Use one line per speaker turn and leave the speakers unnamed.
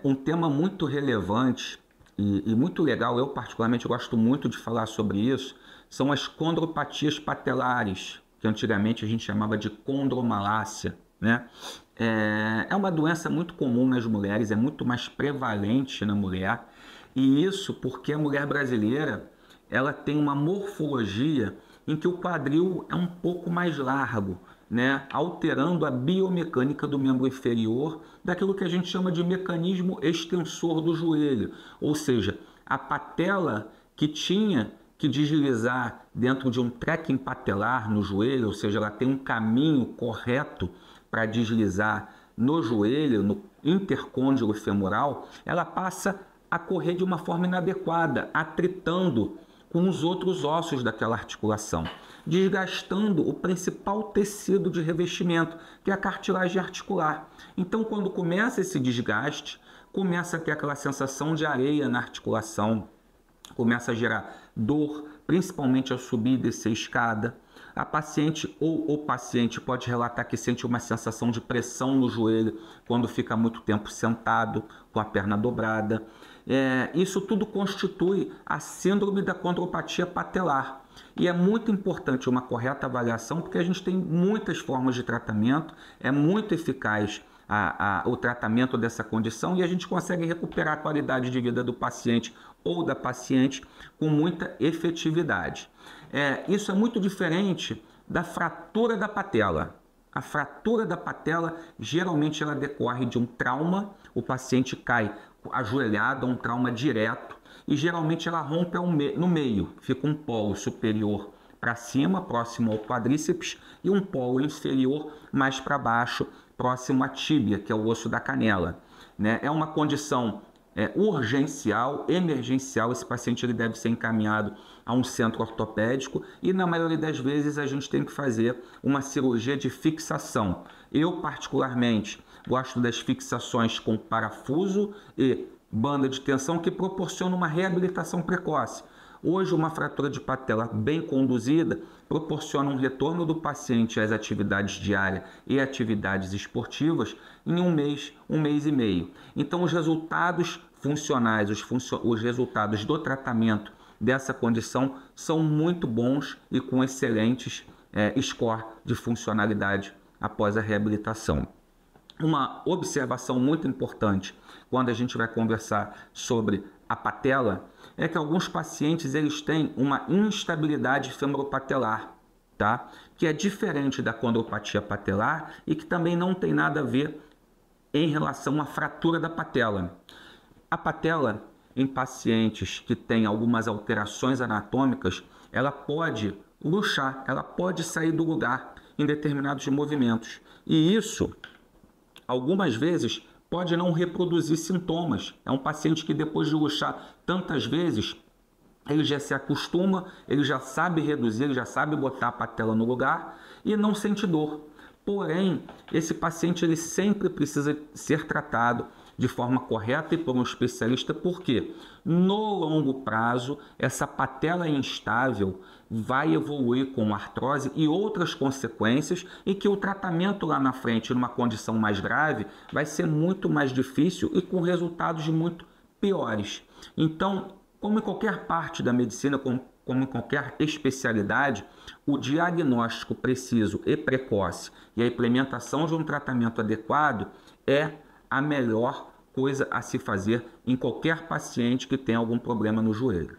Um tema muito relevante e muito legal, eu particularmente gosto muito de falar sobre isso, são as condropatias patelares, que antigamente a gente chamava de condromalácia, né? É uma doença muito comum nas mulheres, é muito mais prevalente na mulher, e isso porque a mulher brasileira ela tem uma morfologia em que o quadril é um pouco mais largo, né? Alterando a biomecânica do membro inferior, daquilo que a gente chama de mecanismo extensor do joelho, ou seja, a patela que tinha que deslizar dentro de um trekking patelar no joelho, ou seja, ela tem um caminho correto para deslizar no joelho, no intercôndilo femoral, ela passa a correr de uma forma inadequada, atritando com os outros ossos daquela articulação, desgastando o principal tecido de revestimento, que é a cartilagem articular. Então, quando começa esse desgaste, começa a ter aquela sensação de areia na articulação, começa a gerar dor, principalmente ao subir e descer a escada. A paciente ou o paciente pode relatar que sente uma sensação de pressão no joelho quando fica muito tempo sentado, com a perna dobrada. Isso tudo constitui a síndrome da condropatia patelar. E é muito importante uma correta avaliação, porque a gente tem muitas formas de tratamento, é muito eficaz o tratamento dessa condição e a gente consegue recuperar a qualidade de vida do paciente ou da paciente com muita efetividade. Isso é muito diferente da fratura da patela. A fratura da patela, geralmente ela decorre de um trauma, o paciente cai ajoelhado, um trauma direto, e geralmente ela rompe no meio, fica um polo superior para cima, próximo ao quadríceps, e um polo inferior mais para baixo, próximo à tíbia, que é o osso da canela. É uma condição urgencial, emergencial. Esse paciente ele deve ser encaminhado a um centro ortopédico e na maioria das vezes a gente tem que fazer uma cirurgia de fixação. Eu particularmente gosto das fixações com parafuso e banda de tensão que proporcionam uma reabilitação precoce. Hoje, uma fratura de patela bem conduzida proporciona um retorno do paciente às atividades diárias e atividades esportivas em um mês e meio. Então, os resultados funcionais, os resultados do tratamento dessa condição são muito bons e com excelentes score de funcionalidade após a reabilitação. Uma observação muito importante quando a gente vai conversar sobre a patela é que alguns pacientes eles têm uma instabilidade femoropatelar, tá? Que é diferente da condropatia patelar e que também não tem nada a ver em relação à fratura da patela. A patela, em pacientes que têm algumas alterações anatômicas, ela pode luxar, ela pode sair do lugar em determinados movimentos. E isso, algumas vezes, pode não reproduzir sintomas. É um paciente que depois de luxar tantas vezes, ele já se acostuma, ele já sabe reduzir, ele já sabe botar a patela no lugar e não sente dor. Porém, esse paciente ele sempre precisa ser tratado de forma correta e por um especialista, porque no longo prazo essa patela instável vai evoluir com artrose e outras consequências e que o tratamento lá na frente, numa condição mais grave, vai ser muito mais difícil e com resultados muito piores. Então, como em qualquer parte da medicina, como em qualquer especialidade, o diagnóstico preciso e precoce e a implementação de um tratamento adequado é a melhor coisa a se fazer em qualquer paciente que tenha algum problema no joelho.